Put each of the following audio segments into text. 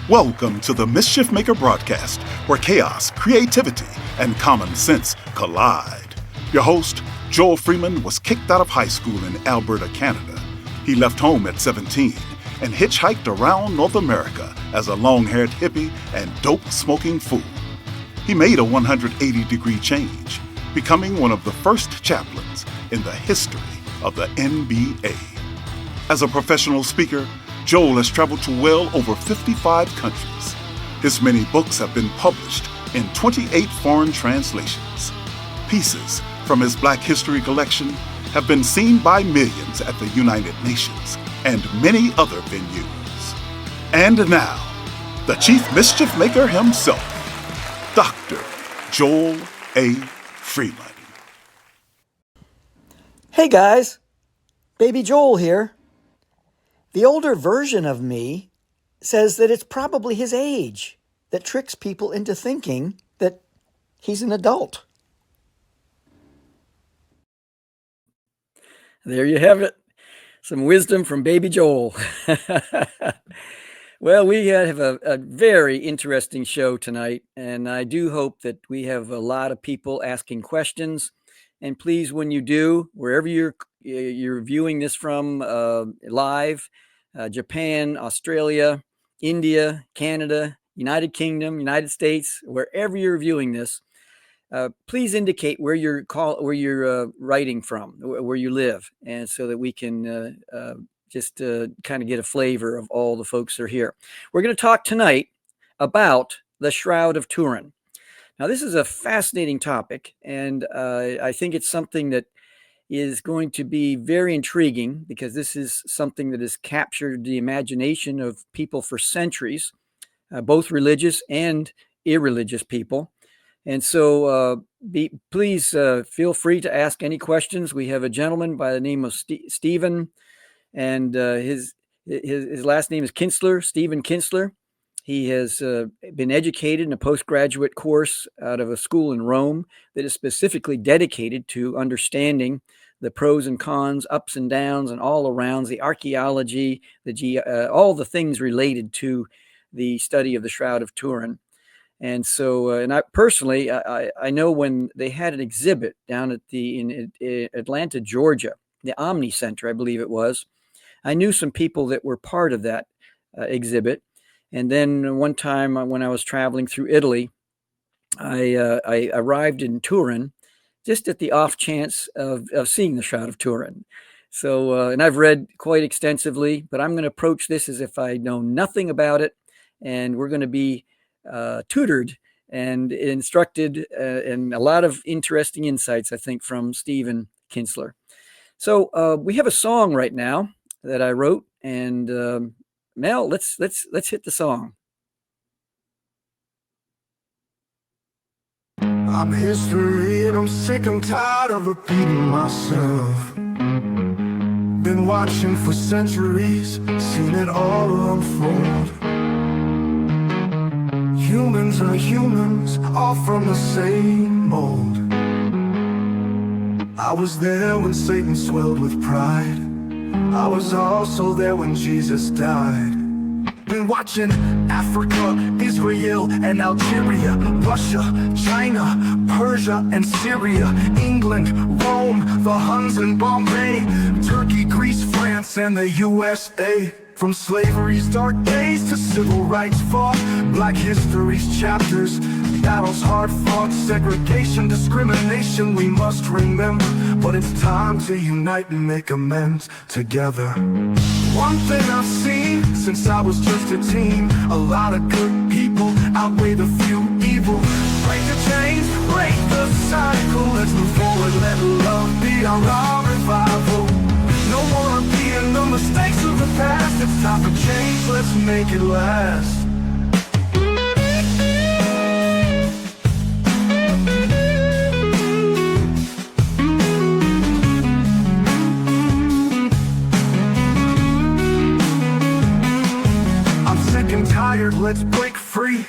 Welcome to the Mischief Maker broadcast, where chaos, creativity, and common sense collide. Your host, Joel Freeman, was kicked out of high school in Alberta, Canada. He left home at 17 and hitchhiked around North America as a long-haired hippie and dope-smoking fool. He made a 180-degree change, becoming one of the first chaplains in the history of the NBA. As a professional speaker, Joel has traveled to well over 55 countries. His many books have been published in 28 foreign translations. Pieces from his Black History collection have been seen by millions at the United Nations and many other venues. And now, the Chief Mischief Maker himself, Dr. Joel A. Freeman. Hey guys, Baby Joel here. The older version of me says that it's probably his age that tricks people into thinking that he's an adult. There you have it. Some wisdom from Baby Joel. Well, we have a very interesting show tonight, and I do hope that we have a lot of people asking questions. And please, when you do, wherever you're viewing this from live, Japan, Australia, India, Canada, United Kingdom, United States, wherever you're viewing this, please indicate where you're writing from, where you live, and so that we can just kind of get a flavor of all the folks that are here. We're going to talk tonight about the Shroud of Turin. Now, this is a fascinating topic, and I think it's something that is going to be very intriguing because this is something that has captured the imagination of people for centuries, both religious and irreligious people. And so please feel free to ask any questions. We have a gentleman by the name of Stephen, and his last name is Kinstler, Stephen Kinstler. He has been educated in a postgraduate course out of a school in Rome that is specifically dedicated to understanding the pros and cons, ups and downs, and all arounds, the archaeology, all the things related to the study of the Shroud of Turin. And so, and I personally, I know when they had an exhibit down at in Atlanta, Georgia, the Omni Center, I believe it was, I knew some people that were part of that exhibit. And then one time when I was traveling through Italy, I arrived in Turin just at the off chance of seeing the Shroud of Turin. So, and I've read quite extensively, but I'm going to approach this as if I know nothing about it. And we're going to be tutored and instructed and a lot of interesting insights, I think, from Stephen Kinstler. So we have a song right now that I wrote, and Mel, let's hit the song. I'm history and I'm sick and tired of repeating myself. Been watching for centuries, seen it all unfold. Humans are humans, all from the same mold. I was there when Satan swelled with pride. I was also there when Jesus died. Been watching Africa, Israel, and Algeria, Russia, China, Persia, and Syria, England, Rome, the Huns and Bombay, Turkey, Greece, France, and the USA. From slavery's dark days to civil rights fought, Black history's chapters, battles hard fought, segregation, discrimination we must remember. But it's time to unite and make amends together. One thing I've seen since I was just a teen, a lot of good people outweigh the few evil. Break the chains, break the cycle, let's move forward, let love be our revival. No more repeating the mistakes of the past, it's time for change, let's make it last. Tired, let's break free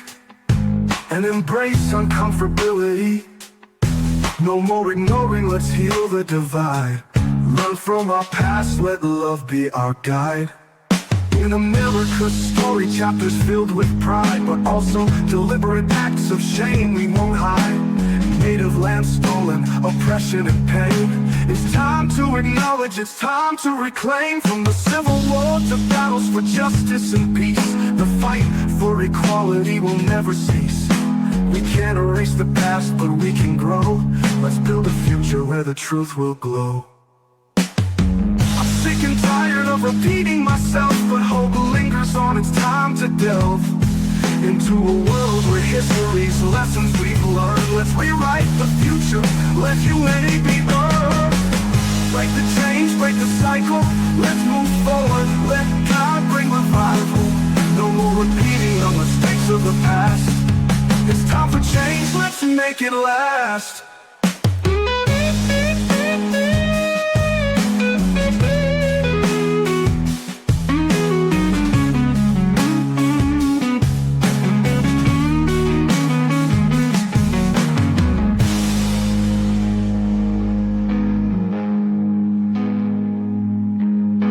and embrace uncomfortability. No more ignoring, let's heal the divide. Learn from our past, let love be our guide. In America's story, chapters filled with pride, but also deliberate acts of shame we won't hide. Native land stolen, oppression and pain. It's time to acknowledge, it's time to reclaim. From the Civil War to battles for justice and peace, the fight for equality will never cease. We can't erase the past, but we can grow. Let's build a future where the truth will glow. I'm sick and tired of repeating myself, but hope lingers on. It's time to delve into a world where history's lessons we've learned. Let's rewrite the future, let humanity be born. Break the change, break the cycle, let's move forward. Let God bring revival. No more repeating the mistakes of the past. It's time for change, let's make it last.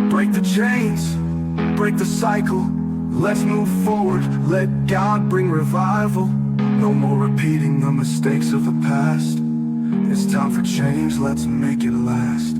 Break the chains, break the cycle, let's move forward. Let God bring revival. No more repeating the mistakes of the past. It's time for change, let's make it last.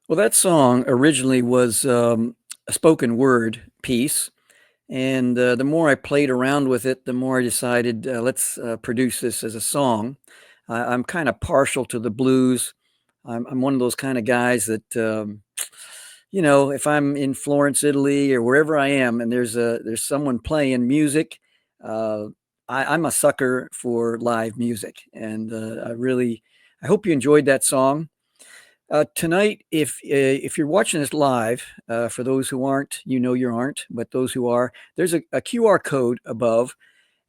Well, that song originally was a spoken word piece. And the more I played around with it, the more I decided, let's produce this as a song. I'm kind of partial to the blues. I'm one of those kind of guys that, if I'm in Florence, Italy, or wherever I am, and there's someone playing music, I'm a sucker for live music. And I hope you enjoyed that song. Tonight, if you're watching this live, for those who aren't, you aren't, but those who are, there's a QR code above,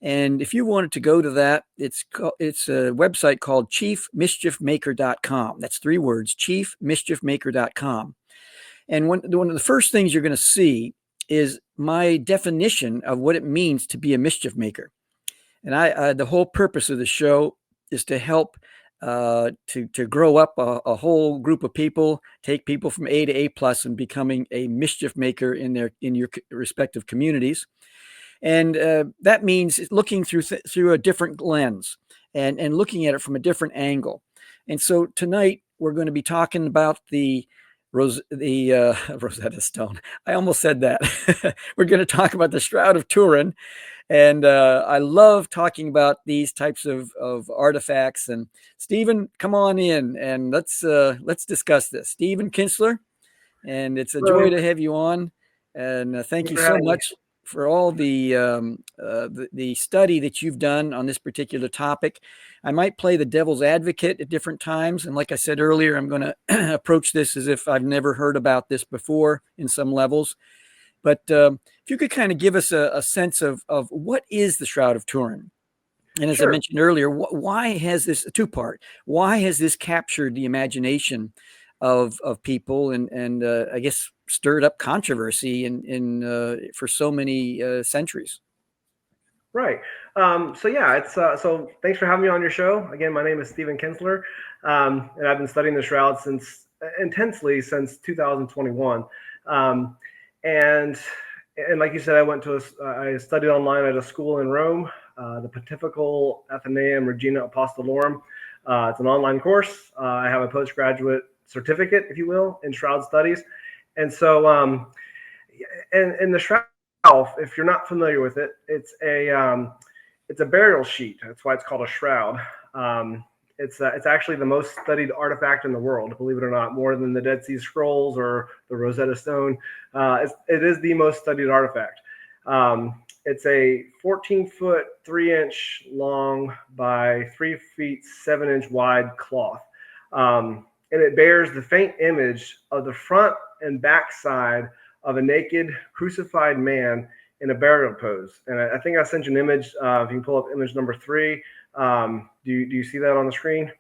and if you wanted to go to that, it's a website called chiefmischiefmaker.com. That's 3 words, chiefmischiefmaker.com. And one of the first things you're going to see is my definition of what it means to be a mischief maker. And the whole purpose of the show is to help to grow up a whole group of people, take people from A to A plus and becoming a mischief maker in your respective communities. And that means looking through a different lens and looking at it from a different angle. And so tonight we're going to be talking about the Rosetta Stone. I almost said that. We're going to talk about the Shroud of Turin. And I love talking about these types of artifacts. And Stephen, come on in and let's discuss this. Stephen Kinstler, and it's a joy to have you on. And thank you so much for all the study that you've done on this particular topic. I might play the devil's advocate at different times. And like I said earlier, I'm going to approach this as if I've never heard about this before in some levels. But if you could kind of give us a sense of what is the Shroud of Turin? And as I mentioned earlier, why has this a two-part? Why has this captured the imagination of people and I guess stirred up controversy in for so many centuries? Right. It's so thanks for having me on your show. Again, my name is Stephen Kinstler, and I've been studying the Shroud intensely since 2021. And like you said, I studied online at a school in Rome, the Pontifical Athenaeum Regina Apostolorum. It's an online course. I have a postgraduate certificate, if you will, in Shroud Studies. And so, and the Shroud, if you're not familiar with it, it's a burial sheet. That's why it's called a shroud. It's actually the most studied artifact in the world, believe it or not, more than the Dead Sea Scrolls or the Rosetta Stone. It is the most studied artifact. It's a 14-foot, 3-inch long by 3 feet, 7-inch wide cloth. And it bears the faint image of the front and back side of a naked, crucified man in a burial pose. And I think I sent you an image. If you can pull up image number 3, do you see that on the screen?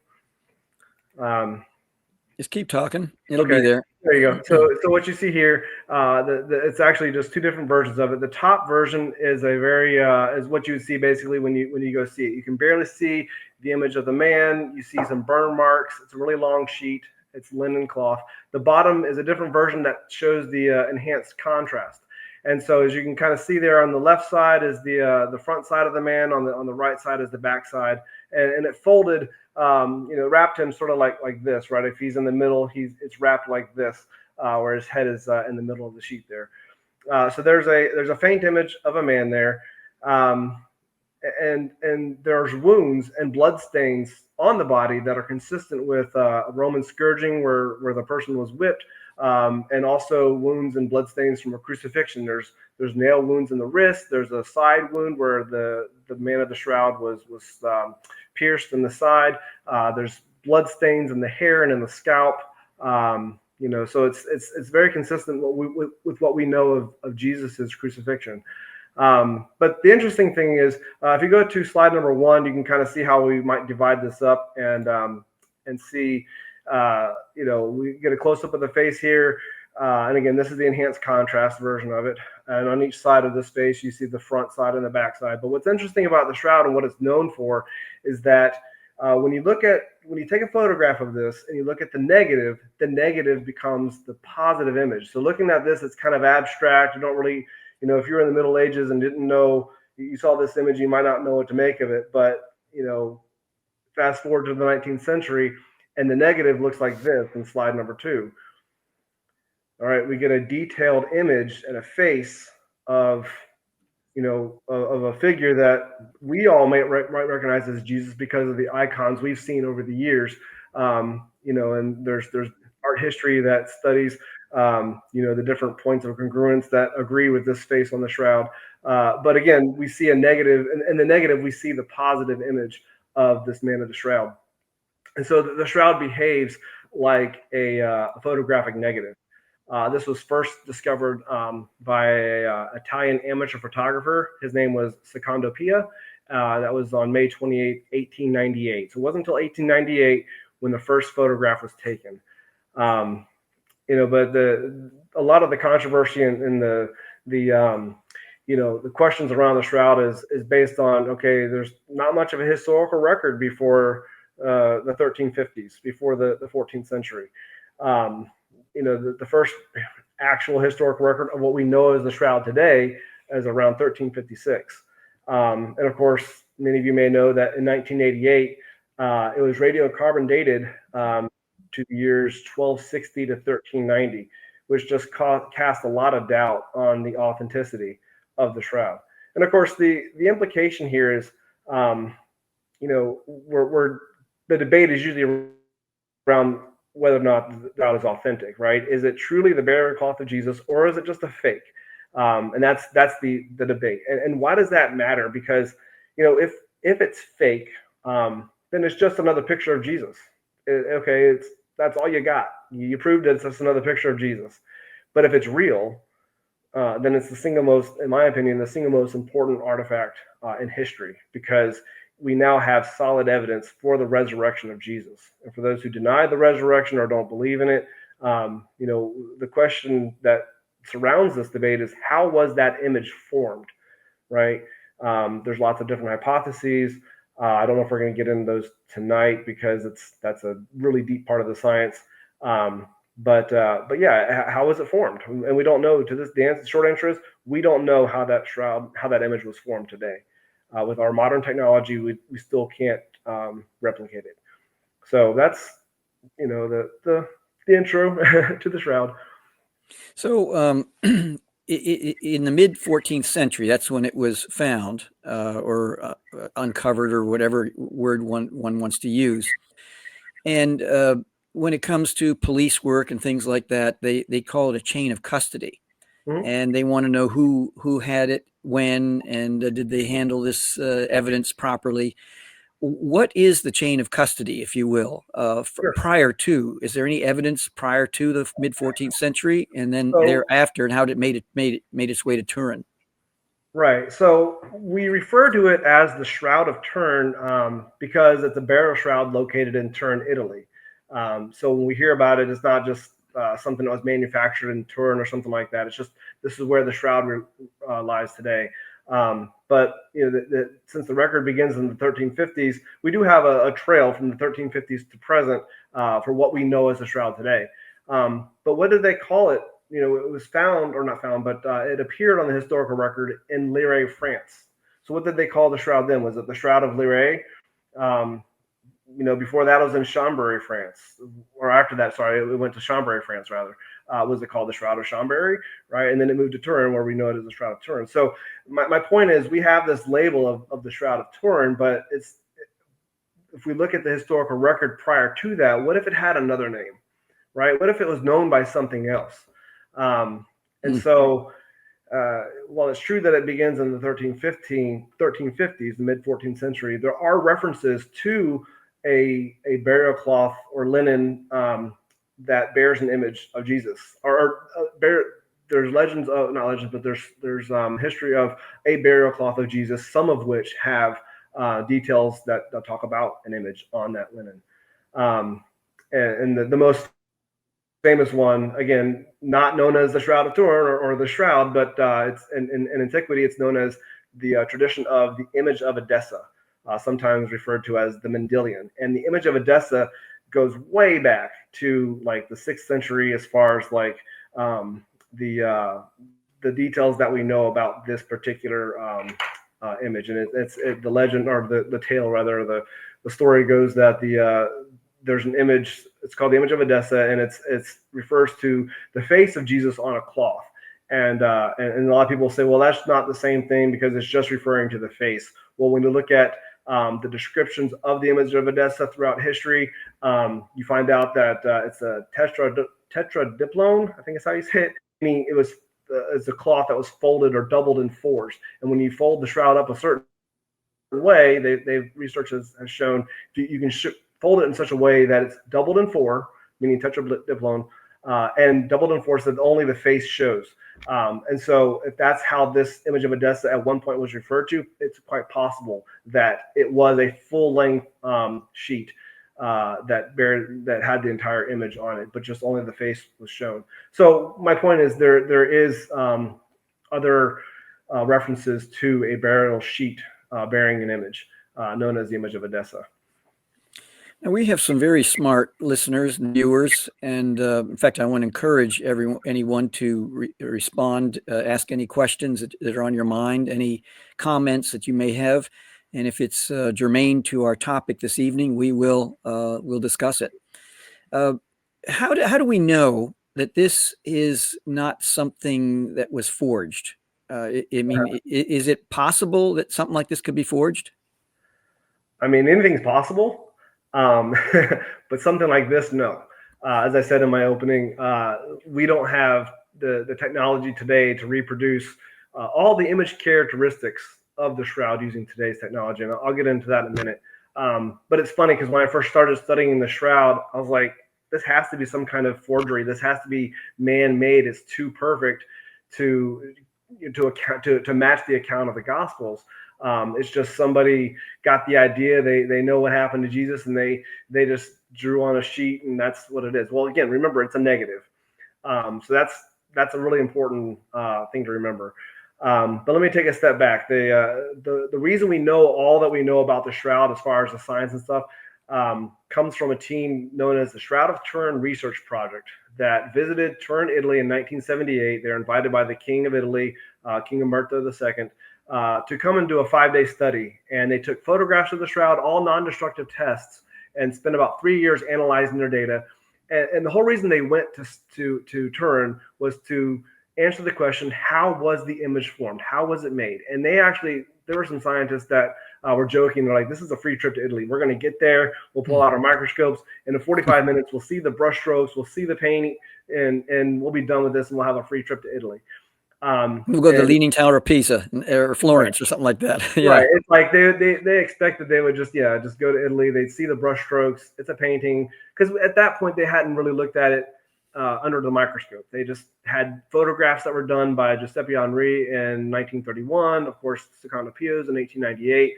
Just keep talking. It'll okay. be there. There you go. So what you see here, it's actually just 2 different versions of it. The top version is a very is what you would see basically when you go see it. You can barely see the image of the man. You see some burn marks. It's a really long sheet. It's linen cloth. The bottom is a different version that shows the enhanced contrast. And so as you can kind of see there, on the left side is the front side of the man. On the right side is the back side, and it folded. Wrapped him sort of like this, right? If he's in the middle, it's wrapped like this, where his head is in the middle of the sheet there. So there's a faint image of a man there, and there's wounds and blood stains on the body that are consistent with a Roman scourging where the person was whipped, and also wounds and blood stains from a crucifixion. There's nail wounds in the wrist. There's a side wound where the man of the shroud was pierced in the side. There's blood stains in the hair and in the scalp. So it's very consistent with what we know of Jesus's crucifixion. But the interesting thing is, if you go to slide number 1, you can kind of see how we might divide this up and see. We get a close up of the face here. And again, this is the enhanced contrast version of it. And on each side of this face, you see the front side and the back side. But what's interesting about the shroud and what it's known for is that when you take a photograph of this and you look at the negative becomes the positive image. So looking at this, it's kind of abstract. You don't really, if you're in the Middle Ages and didn't know, you saw this image, you might not know what to make of it. But, fast forward to the 19th century, and the negative looks like this in slide number 2. All right, we get a detailed image and a face of a figure that we all might recognize as Jesus because of the icons we've seen over the years. And there's art history that studies, the different points of congruence that agree with this face on the shroud. But again, we see a negative, and in the negative, we see the positive image of this man of the shroud. And so the shroud behaves like a photographic negative. This was first discovered by an Italian amateur photographer. His name was Secondo Pia. That was on May 28, 1898. So it wasn't until 1898 when the first photograph was taken. But a lot of the controversy and the questions around the shroud is based on, okay, there's not much of a historical record before the 1350s, before the 14th century. The first actual historical record of what we know as the shroud today is around 1356. And of course, many of you may know that in 1988, it was radiocarbon dated to the years 1260 to 1390, which just cast a lot of doubt on the authenticity of the shroud. And of course, the implication here is, the debate is usually around whether or not the shroud is authentic, right? Is it truly the burial cloth of Jesus, or is it just a fake? And that's the debate. And why does that matter? Because if it's fake, then it's just another picture of Jesus. That's all you got. You proved it's just another picture of Jesus. But if it's real, then it's the single most, in my opinion, the single most important artifact in history, because we now have solid evidence for the resurrection of Jesus. And for those who deny the resurrection or don't believe in it, the question that surrounds this debate is, how was that image formed, right? There's lots of different hypotheses. I don't know if we're going to get into those tonight because that's a really deep part of the science. But yeah, how was it formed? And we don't know. To this, the short answer is we don't know how that image was formed today. With our modern technology, we still can't replicate it. So that's the intro to the shroud. So in the mid 14th century, that's when it was found or uncovered, or whatever word one wants to use. And when it comes to police work and things like that, they call it a chain of custody. Mm-hmm. And they want to know who had it, when, and did they handle this evidence properly. What is the chain of custody, if you will, Sure. Prior to? Is there any evidence prior to the mid 14th century, and then thereafter, and how did it made its way to Turin? Right. So we refer to it as the Shroud of Turin because it's a burial shroud located in Turin, Italy. So when we hear about it, it's not just something that was manufactured in Turin or something like that. It's just this is where the shroud lies today. But since the record begins in the 1350s, we do have a trail from the 1350s to present for what we know as the shroud today. But what did they call it? It was found, or not found, but it appeared on the historical record in Lire, France. So what did they call the shroud then? Was it the Shroud of Lire? Um, before that it was in Chambéry, France, or after that, sorry, it went to Chambéry, France, rather. Was it called the Shroud of Chambéry, right? And then it moved to Turin, where we know it as the Shroud of Turin. So my point is, we have this label of the Shroud of Turin, but if we look at the historical record prior to that, what if it had another name, right? What if it was known by something else? And so, while it's true that it begins in the 1350s, the mid 14th century, there are references to a burial cloth or linen that bears an image of Jesus. There's legends of, not legends, but there's history of a burial cloth of Jesus, some of which have details that talk about an image on that linen. And the most famous one, again, not known as the Shroud of Turin or the Shroud, but it's in antiquity, it's known as the tradition of the image of Edessa, sometimes referred to as the Mendelian. And the image of Edessa goes way back to like the 6th century, as far as like the details that we know about this particular image. And it's the legend, or the tale rather, the story goes that there's an image. It's called the image of Edessa, and it refers to the face of Jesus on a cloth. And a lot of people say, well, that's not the same thing because it's just referring to the face. Well, when you look at the descriptions of the image of Edessa throughout history, you find out that it's a tetradiplone, I think is how you say it. Meaning it's a cloth that was folded or doubled in fours. And when you fold the shroud up a certain way, research has shown you can fold it in such a way that it's doubled in four, meaning tetradiplone, and doubled in four so that only the face shows. And so if that's how this image of Edessa at one point was referred to, it's quite possible that it was a full-length sheet that had the entire image on it, but just only the face was shown. So my point is there is other references to a burial sheet bearing an image known as the image of Edessa. Now, we have some very smart listeners and viewers, and in fact, I want to encourage anyone to respond, ask any questions that are on your mind, any comments that you may have, and if it's germane to our topic this evening, we'll discuss it. How do we know that this is not something that was forged? Is it possible that something like this could be forged? I mean, anything's possible. But something like this, no. As I said in my opening, we don't have the technology today to reproduce all the image characteristics of the shroud using today's technology. And I'll get into that in a minute. But it's funny because when I first started studying the shroud, I was like, this has to be some kind of forgery. This has to be man-made. It's too perfect to match the account of the Gospels. It's just somebody got the idea. They know what happened to Jesus, and they just drew on a sheet, and that's what it is. Well, again, remember, it's a negative. So that's a really important thing to remember. But let me take a step back. The reason we know all that we know about the shroud as far as the science and stuff comes from a team known as the Shroud of Turin Research Project that visited Turin, Italy in 1978. They're invited by the King of Italy, King Umberto II, to come and do a 5-day study. And they took photographs of the shroud, all non-destructive tests, and spent about 3 years analyzing their data. And the whole reason they went to Turin was to answer the question, how was the image formed? How was it made? And there were some scientists that were joking. They're like, this is a free trip to Italy. We're going to get there. We'll pull out our microscopes. And in 45 minutes, we'll see the brush strokes. We'll see the painting. And we'll be done with this, and we'll have a free trip to Italy. We'll go to the Leaning Tower of Pisa or Florence, right, or something like that. Yeah. Right. It's like they expected they would just go to Italy. They'd see the brush strokes. It's a painting. Because at that point, they hadn't really looked at it under the microscope. They just had photographs that were done by Giuseppe Henri in 1931, of course, Secondo Pios in 1898,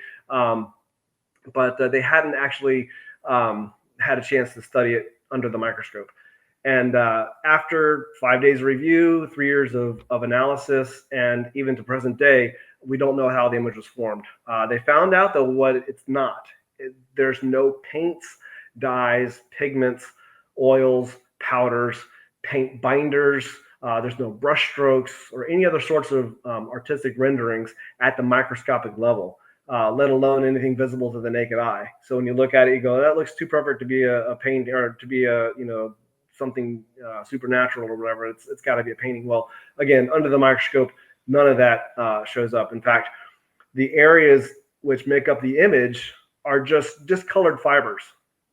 but they hadn't actually had a chance to study it under the microscope. And after 5 days of review, 3 years of analysis, and even to present day, we don't know how the image was formed. They found out, though, what it's not. There's no paints, dyes, pigments, oils, powders, paint binders. There's no brush strokes or any other sorts of artistic renderings at the microscopic level, let alone anything visible to the naked eye. So when you look at it, you go, that looks too perfect to be a painting, or to be a, something supernatural or whatever. It's got to be a painting. Well, again, under the microscope, none of that shows up. In fact, the areas which make up the image are just discolored fibers,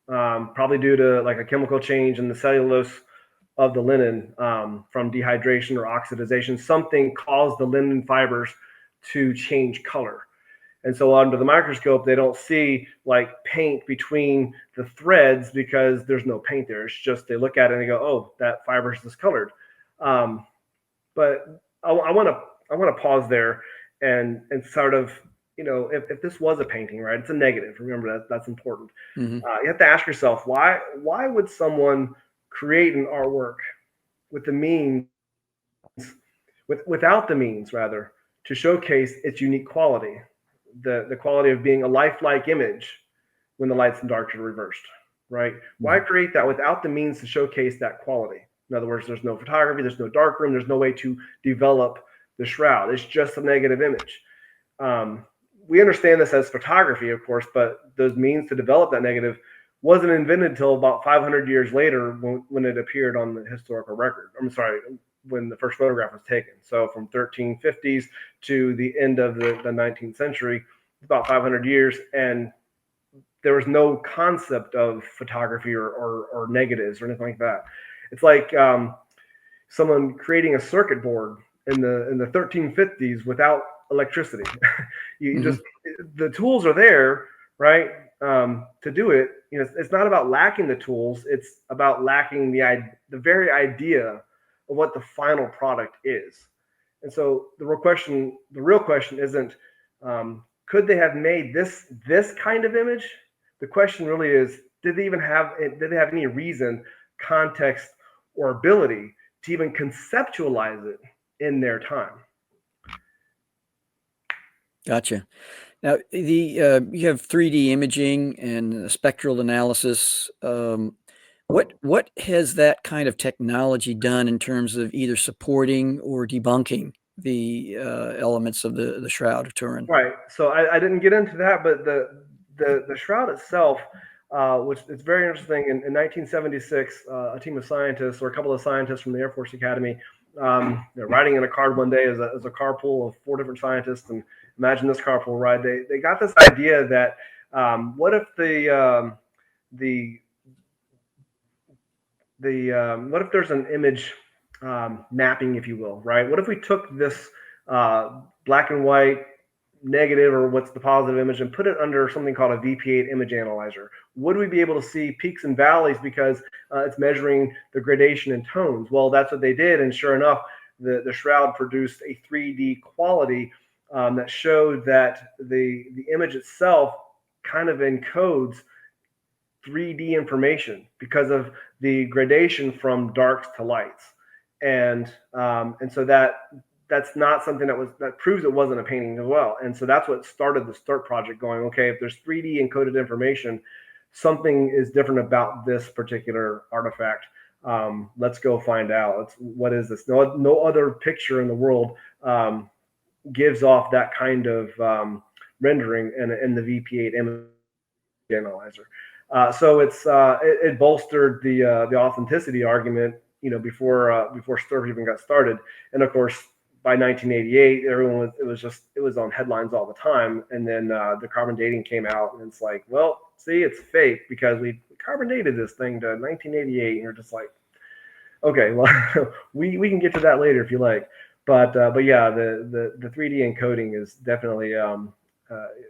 probably due to like a chemical change in the cellulose of the linen from dehydration or oxidization. Something caused the linen fibers to change color. And so under the microscope, they don't see like paint between the threads because there's no paint there. It's just they look at it and they go, oh, that fiber is discolored. But I want to pause there and sort of, if this was a painting, right, it's a negative. Remember that's important. Mm-hmm. You have to ask yourself, why would someone create an artwork with the means, without the means rather, to showcase its unique quality, the quality of being a lifelike image when the lights and darks are reversed, right? Mm-hmm. Why create that without the means to showcase that quality? In other words, there's no photography, there's no darkroom, there's no way to develop the shroud. It's just a negative image. We understand this as photography, of course, but those means to develop that negative wasn't invented until about 500 years later when it appeared on the historical record. I'm sorry, when the first photograph was taken. So from 1350s to the end of the 19th century, about 500 years, and there was no concept of photography or negatives or anything like that. It's like someone creating a circuit board in the 1350s without electricity. You just, the tools are there, right? To do it. It's not about lacking the tools. It's about lacking the very idea of what the final product is. And so the real question isn't, could they have made this kind of image? The question really is, did they have any reason, context, or ability to even conceptualize it in their time? Gotcha. Now, you have 3D imaging and spectral analysis. What has that kind of technology done in terms of either supporting or debunking the elements of the Shroud of Turin? Right. So I didn't get into that, but the shroud itself, which is very interesting. In 1976, a team of scientists, or a couple of scientists from the Air Force Academy, riding in a car one day as a carpool of 4 different scientists, and imagine this carpool ride. They got this idea that what if what if there's an image mapping, if you will, right? What if we took this black and white negative, or what's the positive image, and put it under something called a VP8 image analyzer? Would we be able to see peaks and valleys because it's measuring the gradation in tones? Well, that's what they did, and sure enough, the shroud produced a 3D quality that showed that the image itself kind of encodes 3D information because of the gradation from darks to lights, and so that's not something that proves it wasn't a painting as well. And so that's what started the START project going, okay, if there's 3D encoded information, something is different about this particular artifact. Let's go find out. What is this? No other picture in the world gives off that kind of rendering in the VP8 image analyzer. So it bolstered the authenticity argument, before START even got started. And of course, by 1988, it was on headlines all the time. And then the carbon dating came out, and it's like, well, see, it's fake because we carbon dated this thing to 1988. And you're just like, okay, well, we can get to that later if you like. But yeah, the 3D encoding is definitely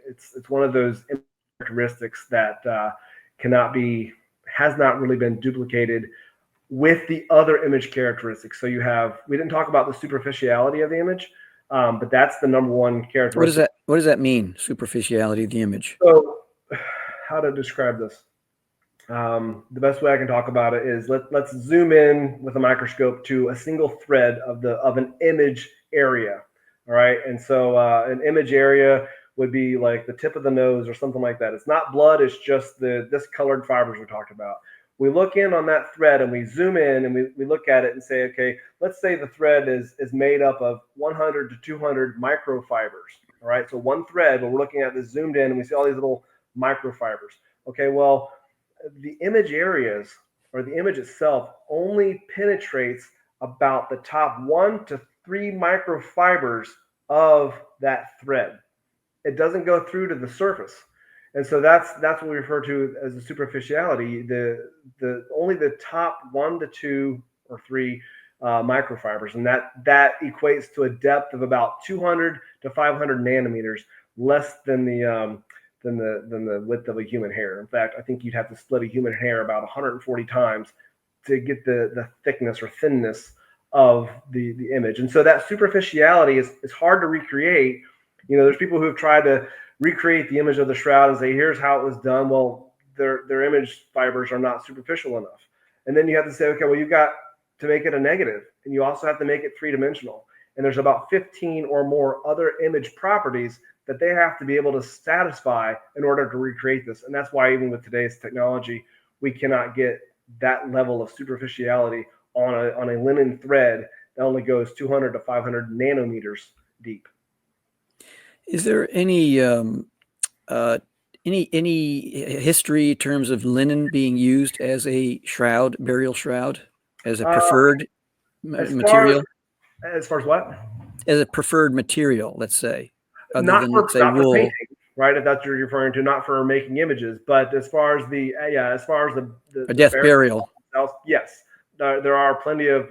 it's one of those characteristics that has not really been duplicated with the other image characteristics. So we didn't talk about the superficiality of the image, but that's the number one characteristic. What does that mean? Superficiality of the image. So how to describe this? The best way I can talk about it is let's zoom in with a microscope to a single thread of an image area. All right. And so an image area would be like the tip of the nose or something like that. It's not blood. It's just the discolored fibers we talked about. We look in on that thread and we zoom in and we look at it and say, okay, let's say the thread is made up of 100 to 200 microfibers. All right. So one thread, but we're looking at this zoomed in and we see all these little microfibers. Okay. Well, the image areas or the image itself only penetrates about the top 1 to 3 microfibers of that thread. It doesn't go through to the surface. And so that's what we refer to as the superficiality. The only the top 1 to 2 or 3 microfibers, and that equates to a depth of about 200 to 500 nanometers, less than the width of a human hair. In fact, I think you'd have to split a human hair about 140 times to get the thickness or thinness of the image. And so that superficiality is hard to recreate. There's people who have tried to recreate the image of the shroud and say, here's how it was done. Well, their image fibers are not superficial enough. And then you have to say, okay, well, you've got to make it a negative, and you also have to make it three-dimensional. And there's about 15 or more other image properties that they have to be able to satisfy in order to recreate this. And that's why even with today's technology, we cannot get that level of superficiality on a linen thread that only goes 200 to 500 nanometers deep. Is there any history in terms of linen being used as a shroud, burial shroud, as a preferred material? As far as what? As a preferred material, let's say. Not for painting, right? If that's what you're referring to, not for making images, but as far as the death burial. Yes, there are plenty of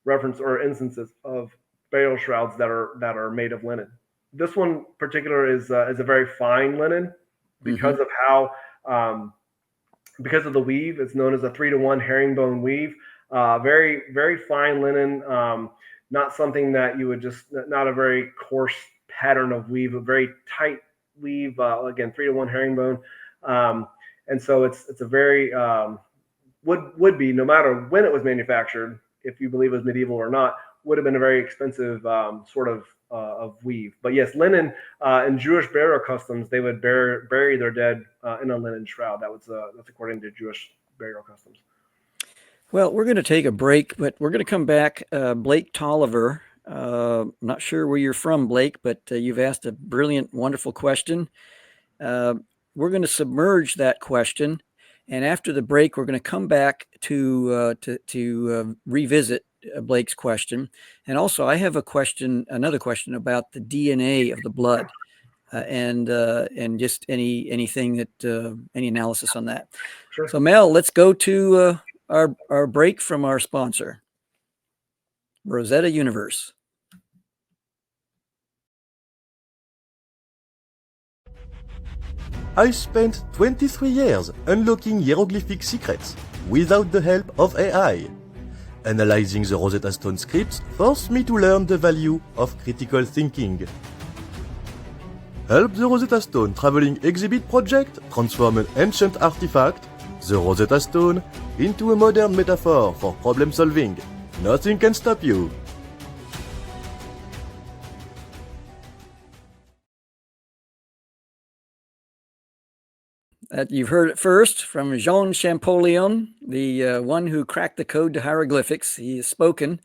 reference or instances of burial shrouds that are made of linen. This one in particular is a very fine linen because of how because of the weave. It's known as a 3-to-1 herringbone weave. Very, very fine linen. Not something that you would not a very coarse pattern of weave, a very tight weave. Again, 3-to-1 herringbone. And so it's a very would be, no matter when it was manufactured, if you believe it was medieval or not, would have been a very expensive sort of weave. But yes, linen in Jewish burial customs, they would bury their dead in a linen shroud. That's according to Jewish burial customs. Well, we're going to take a break, but we're going to come back. Blake Tolliver, I'm not sure where you're from, Blake, but you've asked a brilliant, wonderful question. We're going to submerge that question, and after the break, we're going to come back to revisit Blake's question. And also, I have another question about the DNA of the blood, and just anything that any analysis on that. Sure. So, Mel, let's go to our break from our sponsor, Rosetta Universe. I spent 23 years unlocking hieroglyphic secrets without the help of AI. Analyzing the Rosetta Stone scripts forced me to learn the value of critical thinking. Help the Rosetta Stone Traveling Exhibit Project transform an ancient artifact, the Rosetta Stone, into a modern metaphor for problem solving. Nothing can stop you. You've heard it first from Jean Champollion, the one who cracked the code to hieroglyphics. He has spoken,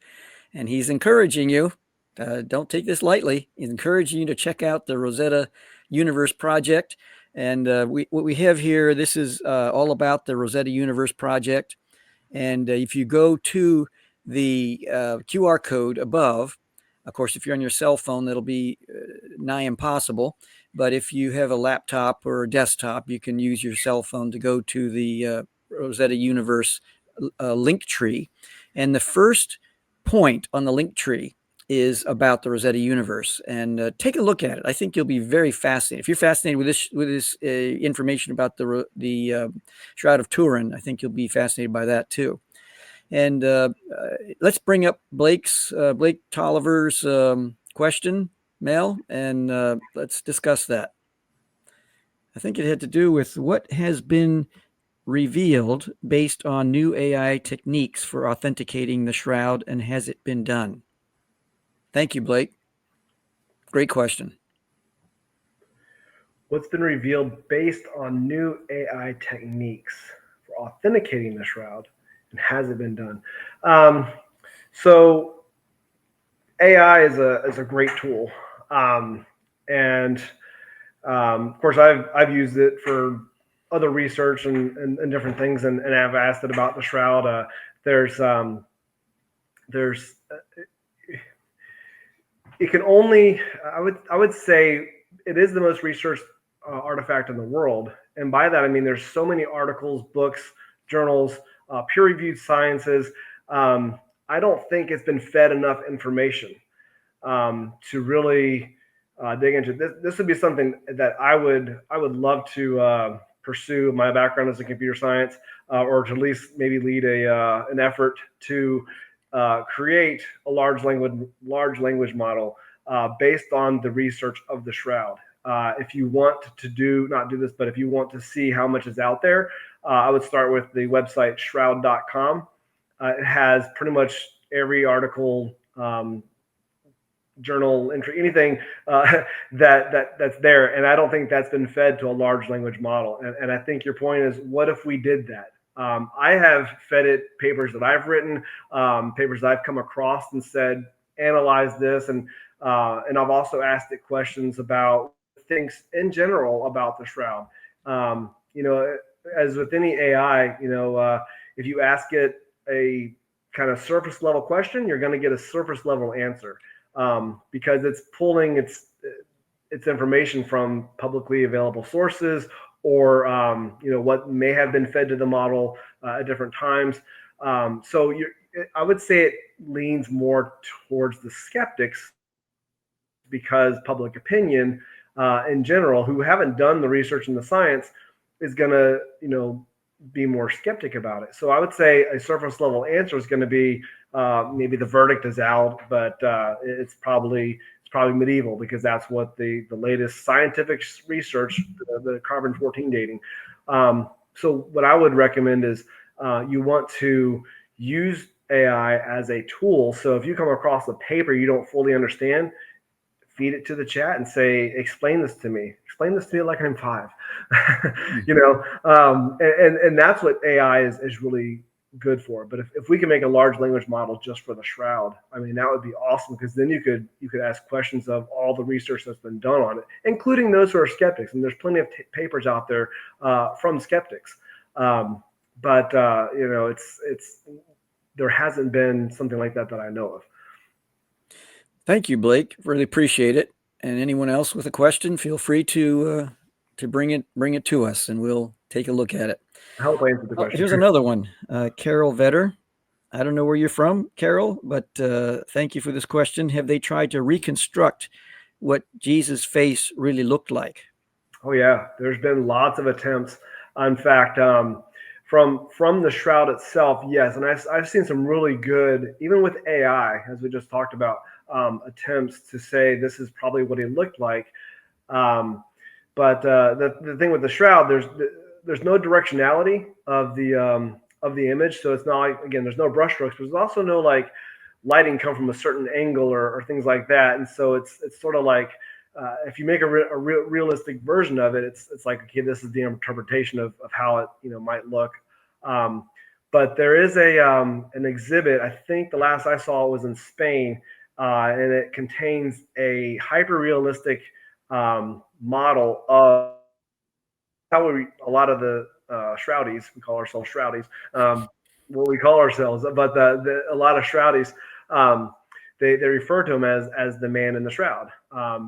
and he's encouraging you. Don't take this lightly. He's encouraging you to check out the Rosetta Universe project. And what we have here, this is all about the Rosetta Universe project. And if you go to the QR code above, of course, if you're on your cell phone, that'll be nigh impossible. But if you have a laptop or a desktop, you can use your cell phone to go to the Rosetta Universe link tree. And the first point on the link tree is about the Rosetta Universe. And take a look at it. I think you'll be very fascinated. If you're fascinated with this information about the Shroud of Turin, I think you'll be fascinated by that too. And let's bring up Blake Tolliver's question, Mel, and let's discuss that. I think it had to do with what has been revealed based on new AI techniques for authenticating the shroud, and has it been done? Thank you, Blake. Great question. What's been revealed based on new AI techniques for authenticating the shroud, and has it been done? So AI is a great tool, and of course I've used it for other research and different things, and I've asked it about the shroud. There's it can only, I would say it is the most researched artifact in the world, and by that I mean there's so many articles, books, journals, peer-reviewed sciences. I don't think it's been fed enough information to really dig into. This would be something that I would love to pursue. My background is in computer science, or to at least maybe lead an effort to create a large language model based on the research of the shroud. If you want to not do this, but if you want to see how much is out there, I would start with the website shroud.com. It has pretty much every article, journal entry, anything that's there. And I don't think that's been fed to a large language model. And I think your point is, what if we did that? I have fed it papers that I've written, papers that I've come across and said, analyze this. And I've also asked it questions about things in general about the shroud. As with any AI, if you ask it a kind of surface level question, you're going to get a surface level answer, because it's pulling its information from publicly available sources, or what may have been fed to the model at different times. So I would say it leans more towards the skeptics, because public opinion in general, who haven't done the research and the science, is going to be more skeptic about it. So I would say a surface level answer is going to be maybe the verdict is out, but it's probably medieval, because that's what the latest scientific research, the carbon-14 dating. So what I would recommend is you want to use AI as a tool. So if you come across a paper you don't fully understand, feed it to the chat and say, explain this to me. Explain this to me like I'm 5. And that's what AI is really good for. But if we can make a large language model just for the shroud, I mean, that would be awesome, because then you could ask questions of all the research that's been done on it, including those who are skeptics. And there's plenty of papers out there from skeptics. But there hasn't been something like that I know of. Thank you, Blake. Really appreciate it. And anyone else with a question, feel free to bring it to us, and we'll take a look at it. I hope I answered the question. Here's another one. Carol Vetter. I don't know where you're from, Carol, but thank you for this question. Have they tried to reconstruct what Jesus' face really looked like? Oh yeah, there's been lots of attempts. In fact, from the shroud itself, yes, and I've seen some really good, even with AI, as we just talked about, attempts to say this is probably what he looked like. But the thing with the shroud, there's no directionality of the image, so it's not like, again, there's no brush strokes, but there's also no like lighting come from a certain angle or things like that, and so it's sort of like if you make a realistic version of it, it's like, okay, this is the interpretation of how it might look. But there is an exhibit, I think the last I saw was in Spain, and it contains a hyper-realistic model of how a lot of the shroudies, we call ourselves shroudies, what we call ourselves, but a lot of shroudies, they refer to him as the man in the shroud,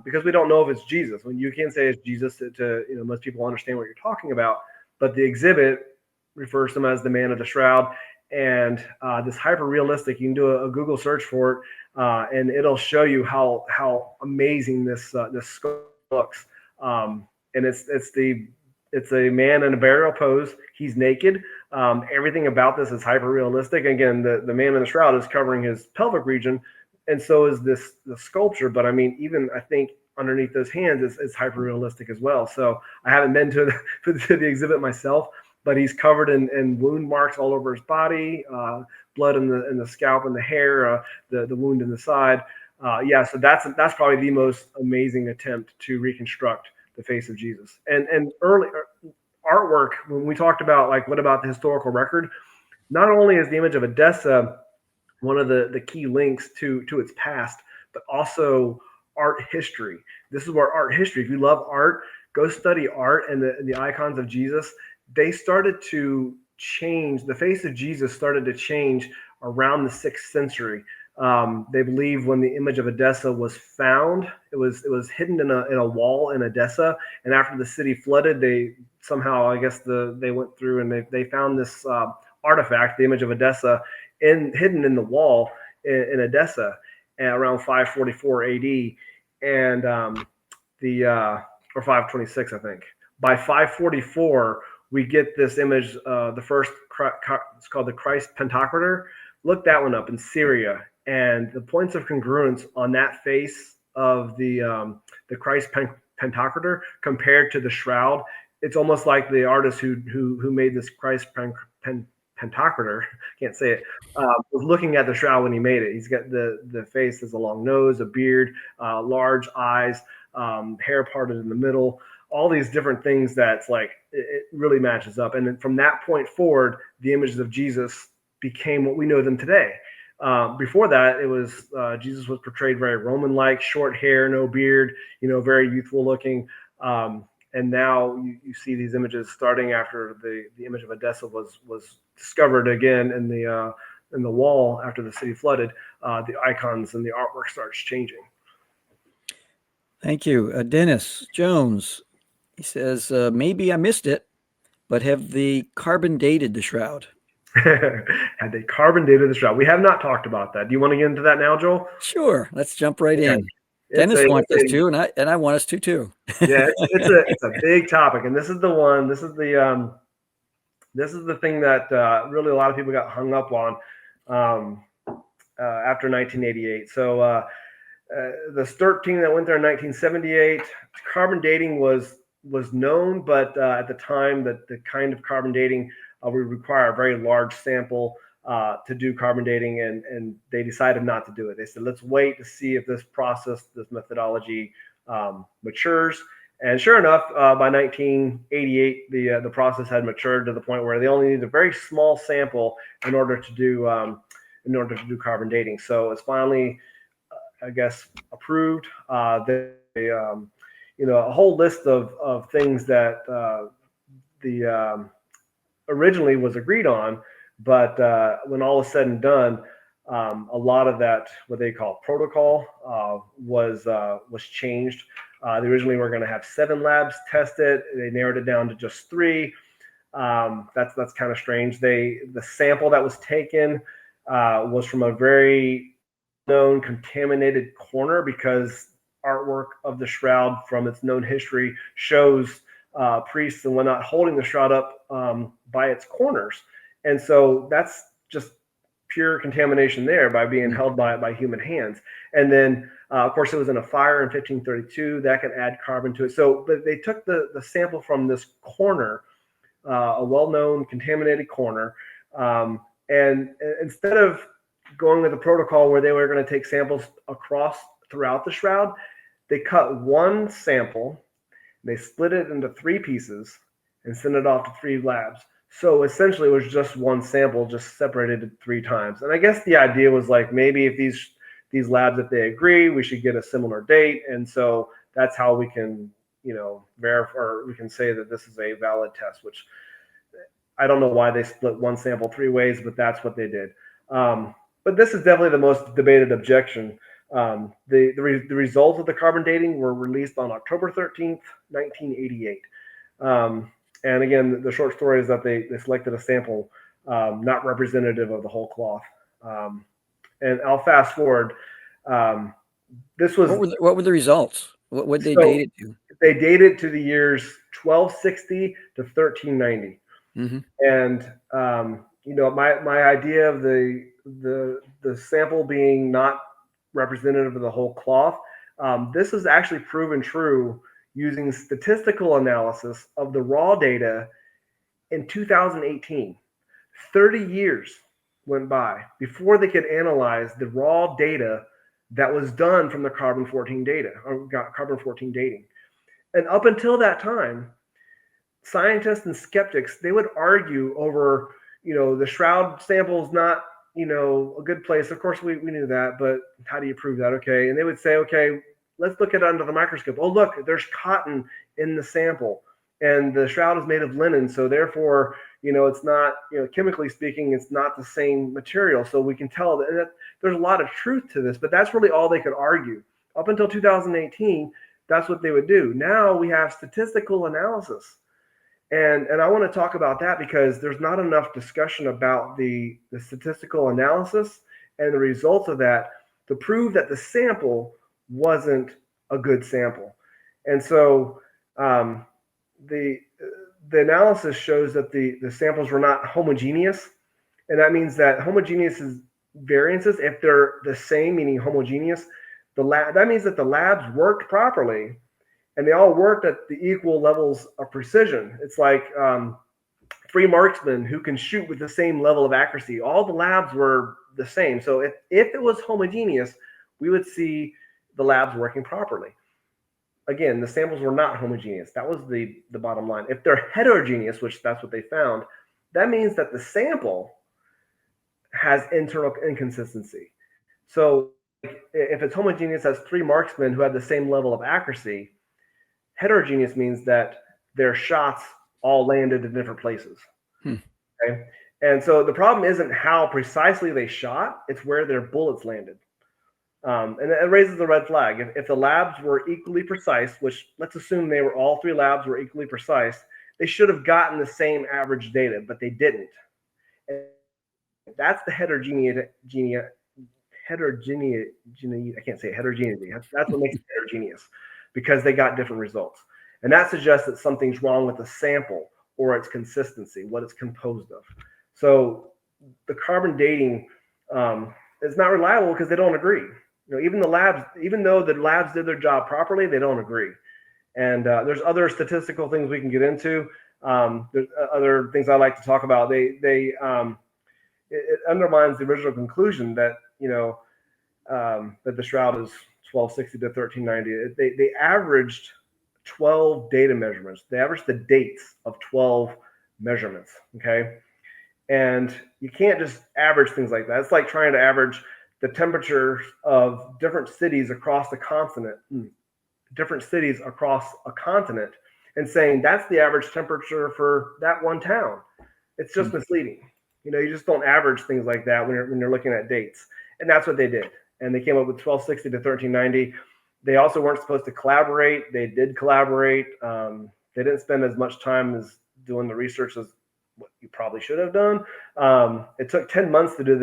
because we don't know if it's Jesus. When you can't say it's Jesus to most people understand what you're talking about, but the exhibit refers to him as the man of the shroud. And this hyper realistic, you can do a Google search for it, and it'll show you how amazing this skull looks. And it's a man in a burial pose. He's naked. Everything about this is hyper realistic. Again, the man in the shroud is covering his pelvic region, and so is the sculpture. But I mean, even I think underneath those hands is hyper realistic as well. So I haven't been to the exhibit myself, but he's covered in wound marks all over his body, blood in the scalp and the hair, the wound in the side. Yeah, so that's probably the most amazing attempt to reconstruct the face of Jesus. And early artwork, when we talked about like what about the historical record, not only is the image of Edessa one of the key links to its past, but also art history. This is where art history, if you love art, go study art and the icons of Jesus. They started to change. The face of Jesus started to change around the 6th century. They believe when the image of Edessa was found, it was hidden in a wall in Edessa, and after the city flooded, they somehow, I guess, they went through and they found this artifact, the image of Edessa, hidden in the wall in Edessa around 544 AD, and or 526, I think. By 544, we get this image, the first, it's called the Christ Pantocrator. Look that one up in Syria, and the points of congruence on that face of the Christ Pantocrator compared to the shroud, it's almost like the artist who made this Christ Pantocrator, can't say it, was looking at the shroud when he made it. He's got the face has a long nose, a beard, large eyes, hair parted in the middle, all these different things that's like, it really matches up. And then from that point forward, the images of Jesus became what we know them today. Before that, it was Jesus was portrayed very Roman-like, short hair, no beard, very youthful looking. And now you see these images starting after the image of Edessa was discovered again in the wall after the city flooded. The icons and the artwork starts changing. Thank you. Dennis Jones, he says, maybe I missed it, but have they carbon dated the shroud? Had they carbon dated the shroud? We have not talked about that. Do you want to get into that now, Joel? Sure. Let's jump right in. Dennis wants us to, and I want us to too. Yeah, it's a big topic, and this is the one. This is the thing that really a lot of people got hung up on after 1988. So the STURT team that went there in 1978, carbon dating was known, but at the time that the kind of carbon dating would require a very large sample to do carbon dating, and they decided not to do it. They said, let's wait to see if this process, this methodology matures. And sure enough, by 1988, the process had matured to the point where they only needed a very small sample in order to do carbon dating. So it's finally, I guess, approved. A whole list of things that originally was agreed on, but when all is said and done, a lot of that, what they call protocol, was changed. They originally were going to have 7 labs test it. They narrowed it down to just 3. That's kind of strange. The sample that was taken was from a very known contaminated corner, because artwork of the shroud from its known history shows priests and whatnot holding the shroud up by its corners. And so that's just pure contamination there by being held by human hands. And then, of course, it was in a fire in 1532 that can add carbon to it. So but they took the sample from this corner, a well-known contaminated corner, and instead of going with the protocol where they were going to take samples across throughout the shroud, they cut one sample, they split it into 3 pieces and sent it off to 3 labs. So essentially it was just one sample, just separated 3 times. And I guess the idea was like, maybe if these labs, if they agree, we should get a similar date. And so that's how we can, verify, or we can say that this is a valid test, which I don't know why they split one sample 3 ways, but that's what they did. But this is definitely the most debated objection. The results of the carbon dating were released on October 13th, 1988. And again, the short story is that they selected a sample not representative of the whole cloth. And I'll fast forward. This was what were the results? What would they date it to? They dated to the years 1260 to 1390. Mm-hmm. And my idea of the sample being not representative of the whole cloth, this is actually proven true using statistical analysis of the raw data in 2018. 30 years went by before they could analyze the raw data that was done from the carbon-14 data, or carbon-14 dating. And up until that time, scientists and skeptics, they would argue over, the Shroud sample is not, a good place. Of course, we knew that, but how do you prove that? Okay. And they would say, okay, let's look at it under the microscope. Oh, look, there's cotton in the sample, and the shroud is made of linen. So therefore, it's not, chemically speaking, it's not the same material. So we can tell that there's a lot of truth to this, but that's really all they could argue. Up until 2018, that's what they would do. Now we have statistical analysis. And I want to talk about that because there's not enough discussion about the statistical analysis and the results of that to prove that the sample wasn't a good sample. And so the analysis shows that the samples were not homogeneous. And that means that homogeneous is variances, if they're the same, meaning homogeneous, that means that the labs worked properly. And they all worked at the equal levels of precision. It's like three marksmen who can shoot with the same level of accuracy. All the labs were the same. So if it was homogeneous, we would see the labs working properly. Again, the samples were not homogeneous. That was the bottom line. If they're heterogeneous, which that's what they found, that means that the sample has internal inconsistency. So if it's homogeneous as three marksmen who have the same level of accuracy, heterogeneous means that their shots all landed in different places. Okay? And so the problem isn't how precisely they shot, it's where their bullets landed. And it raises a red flag. If the labs were equally precise, which let's assume all three labs were equally precise, they should have gotten the same average data, but they didn't. And that's the heterogeneity. I can't say heterogeneity. That's what makes it heterogeneous, because they got different results. And that suggests that something's wrong with the sample or its consistency, what it's composed of. So the carbon dating is not reliable because they don't agree. Even though the labs did their job properly, they don't agree. And there's other statistical things we can get into. There's other things I like to talk about. It undermines the original conclusion that that the shroud is 1260 to 1390. They averaged 12 data measurements. They averaged the dates of 12 measurements. Okay. And you can't just average things like that. It's like trying to average the temperatures of different cities across the continent, and saying that's the average temperature for that one town. It's just misleading. You just don't average things like that when you're looking at dates. And that's what they did. And they came up with 1260 to 1390. They also weren't supposed to collaborate. They did collaborate. They didn't spend as much time as doing the research as what you probably should have done. It took 10 months to do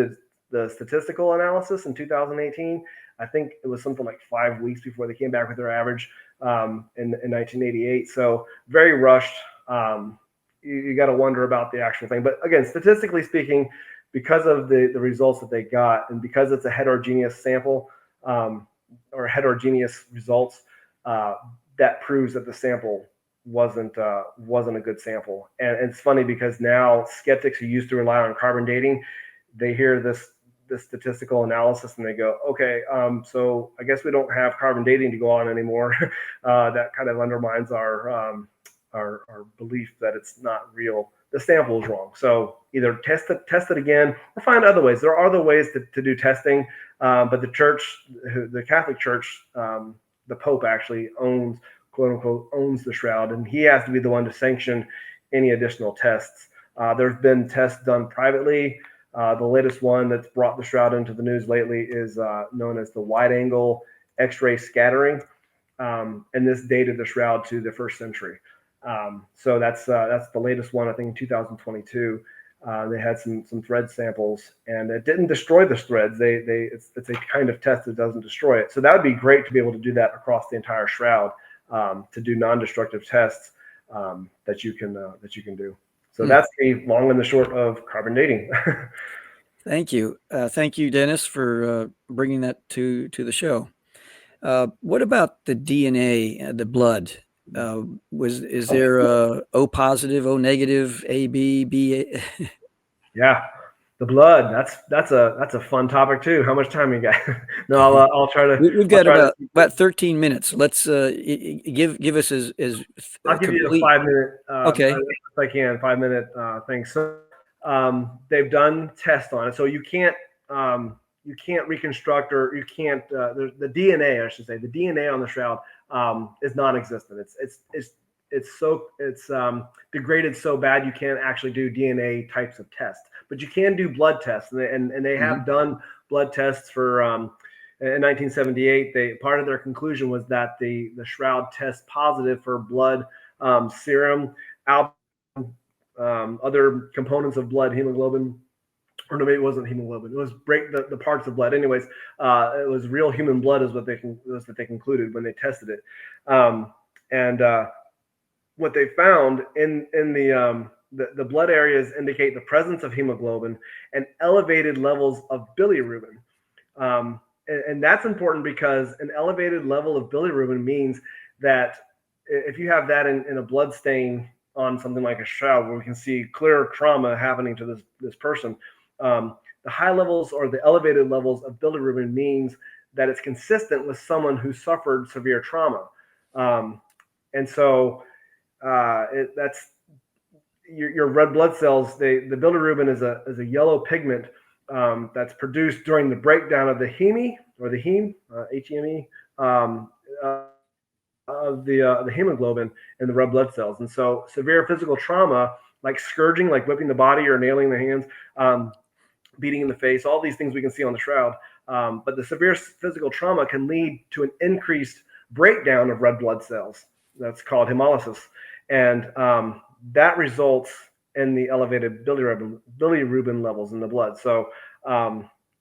the statistical analysis in 2018. I think it was something like 5 weeks before they came back with their average in 1988. So very rushed. You got to wonder about the actual thing. But again, statistically speaking, because of the results that they got, and because it's a heterogeneous sample or heterogeneous results, that proves that the sample wasn't a good sample. And it's funny because now skeptics who used to rely on carbon dating, they hear this statistical analysis and they go, okay, so I guess we don't have carbon dating to go on anymore. That kind of undermines our belief that it's not real. The sample is wrong. So either test it again or find other ways. There are other ways to do testing, but the church, the Catholic Church, the Pope actually owns, quote unquote, owns the shroud, and he has to be the one to sanction any additional tests. There's been tests done privately. The latest one that's brought the shroud into the news lately is known as the wide-angle X-ray scattering, and this dated the shroud to the 1st century. So that's the latest one, I think, in 2022. They had some thread samples, and it didn't destroy the threads. It's a kind of test that doesn't destroy it. So that would be great to be able to do that across the entire shroud, to do non-destructive tests that you can do. So that's the long and the short of carbon dating. Thank you. Thank you, Dennis, for bringing that to the show. What about the DNA, the blood? Is there O positive, O negative, AB, B? Yeah, the blood. That's a fun topic too. How much time you got? No, I'll try to. We've got about 13 minutes. Let's give us as I'll give you a 5-minute. Okay. If I can, 5-minute thing. So they've done tests on it. So you can't reconstruct, or you can't the DNA, I should say, the DNA on the shroud is non-existent. It's degraded so bad you can't actually do DNA types of tests, but you can do blood tests, and they have done blood tests for in 1978. Part of their conclusion was that the shroud tests positive for blood, serum, other components of blood, hemoglobin. Or no, maybe it wasn't hemoglobin. It was the parts of blood. Anyways, it was real human blood is what they concluded when they tested it. What they found in the blood areas indicate the presence of hemoglobin and elevated levels of bilirubin. And that's important because an elevated level of bilirubin means that if you have that in a blood stain on something like a shroud, where we can see clear trauma happening to this person, the high levels or the elevated levels of bilirubin means that it's consistent with someone who suffered severe trauma. And so that's your red blood cells. The bilirubin is a yellow pigment that's produced during the breakdown of the heme, or the heme, HEME, of the hemoglobin in the red blood cells. And so severe physical trauma, like scourging, like whipping the body or nailing the hands, beating in the face, all these things we can see on the shroud. But the severe physical trauma can lead to an increased breakdown of red blood cells. That's called hemolysis. And that results in the elevated bilirubin levels in the blood. So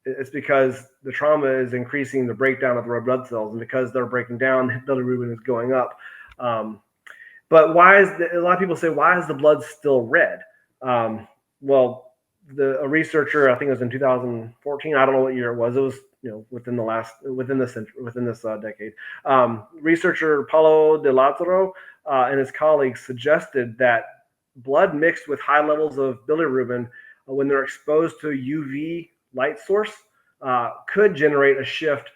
it's because the trauma is increasing the breakdown of the red blood cells, and because they're breaking down, bilirubin is going up. But a lot of people say, why is the blood still red? Well, a researcher, I think it was in 2014. I don't know what year it was. It was within this decade. Researcher Paulo De Lazzaro and his colleagues suggested that blood mixed with high levels of bilirubin, when they're exposed to a UV light source, could generate a shift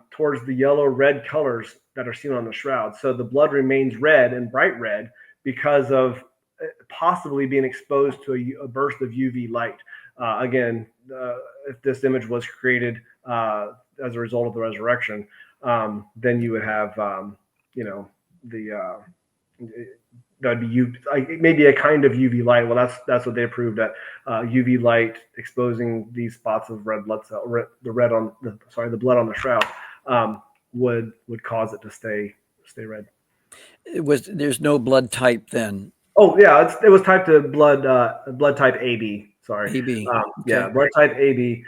towards the yellow-red colors that are seen on the shroud. So the blood remains red and bright red because of possibly being exposed to a burst of UV light. Again, if this image was created as a result of the resurrection, then you would have, that'd be maybe a kind of UV light. Well, that's what they proved, that UV light exposing these spots of red blood cell, the blood on the shroud, would cause it to stay red. There's no blood type then. Oh yeah, it was typed to blood type AB. Sorry, AB. Okay. Yeah, blood type AB,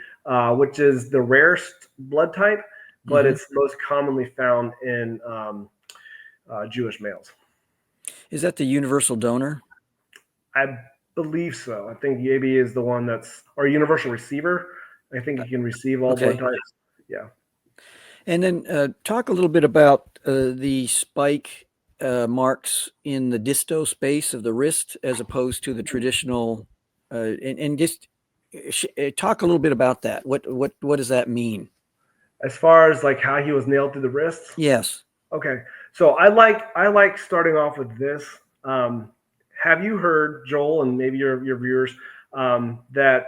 which is the rarest blood type, but it's most commonly found in Jewish males. Is that the universal donor? I believe so. I think AB is the one or universal receiver. I think you can receive all blood types. Yeah. And then talk a little bit about the spike marks in the disto space of the wrist, as opposed to the traditional, and just talk a little bit about that. What does that mean? As far as like how he was nailed to the wrists? Yes. Okay. So I like starting off with this. Have you heard, Joel, and maybe your viewers, that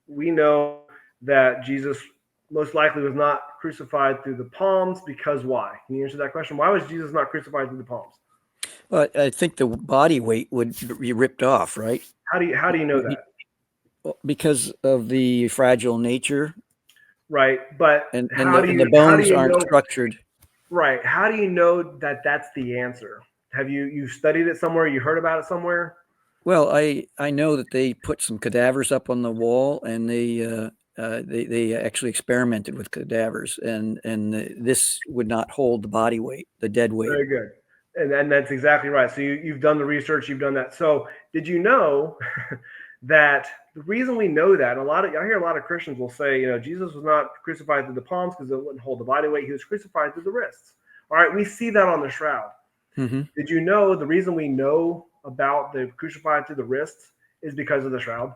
we know that Jesus most likely was not crucified through the palms? Because why? Can you answer that question? Why was Jesus not crucified through the palms? Well, I think the body weight would be ripped off, right? How do you know that? Because of the fragile nature. Right, but and the bones aren't structured. Right. How do you know that that's the answer? Have you studied it somewhere? You heard about it somewhere? Well, I know that they put some cadavers up on the wall, and they actually experimented with cadavers, and this would not hold the body weight, the dead weight. Very good. And that's exactly right. So you've done the research, you've done that. So did you know that the reason we know that, I hear a lot of Christians will say, Jesus was not crucified through the palms because it wouldn't hold the body weight. He was crucified through the wrists. All right, we see that on the shroud. Mm-hmm. Did you know the reason we know about the crucified through the wrists is because of the shroud?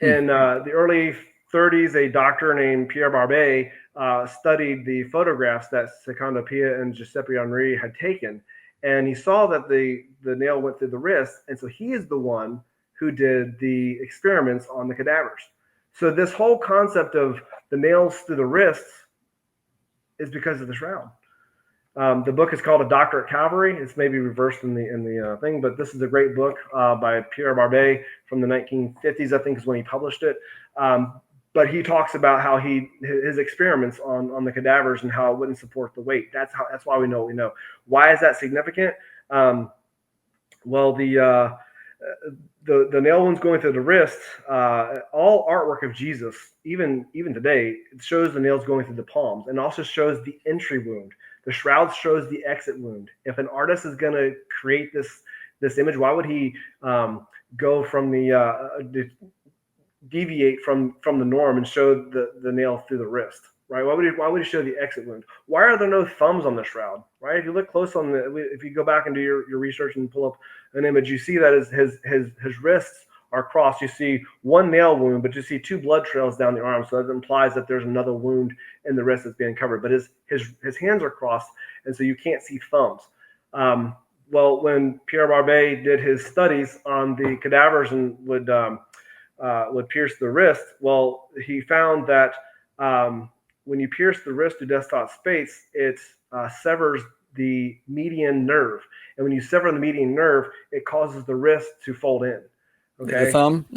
In the early 30s, a doctor named Pierre Barbet studied the photographs that Secondo Pia and Giuseppe Henri had taken, and he saw that the nail went through the wrist, and so he is the one who did the experiments on the cadavers. So this whole concept of the nails through the wrists is because of the shroud. The book is called A Doctor at Calvary. It's maybe reversed in the thing, but this is a great book by Pierre Barbet from the 1950s, I think is when he published it. But he talks about how his experiments on the cadavers and how it wouldn't support the weight. That's why we know what we know. Why is that significant? Well, the nail wounds going through the wrist, all artwork of Jesus, even today, it shows the nails going through the palms, and also shows the entry wound. The shroud shows the exit wound. If an artist is going to create this image, why would he go from deviate from the norm and show the nail through the wrist, right? Why would he show the exit wound? Why are there no thumbs on the shroud, right? If you look close if you go back and do your research and pull up an image, you see that his wrists are crossed. You see one nail wound, but you see two blood trails down the arm. So that implies that there's another wound in the wrist that's being covered. But his hands are crossed, and so you can't see thumbs. Well, when Pierre Barbet did his studies on the cadavers and would pierce the wrist, well, he found that when you pierce the wrist to desktop space, it severs the median nerve. And when you sever the median nerve, it causes the wrist to fold in. Okay. The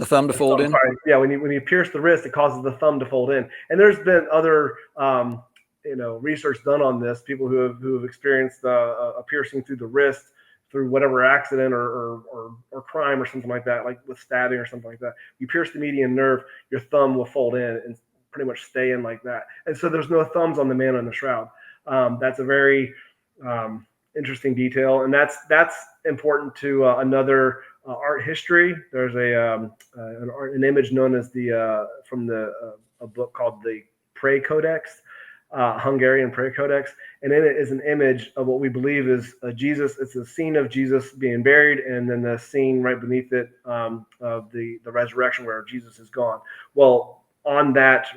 thumb to fold in. Sorry. Yeah, when you pierce the wrist, it causes the thumb to fold in. And there's been other research done on this. People who have experienced a piercing through the wrist through whatever accident or crime or something like that, like with stabbing or something like that. You pierce the median nerve, your thumb will fold in and pretty much stay in like that. And so there's no thumbs on the man on the shroud. That's a very interesting detail, and that's important to another art history. There's an image known as from a book called the Prayer Codex, Hungarian Prayer Codex, and in it is an image of what we believe is Jesus. It's a scene of Jesus being buried, and then the scene right beneath it of the resurrection where Jesus is gone. Well, on that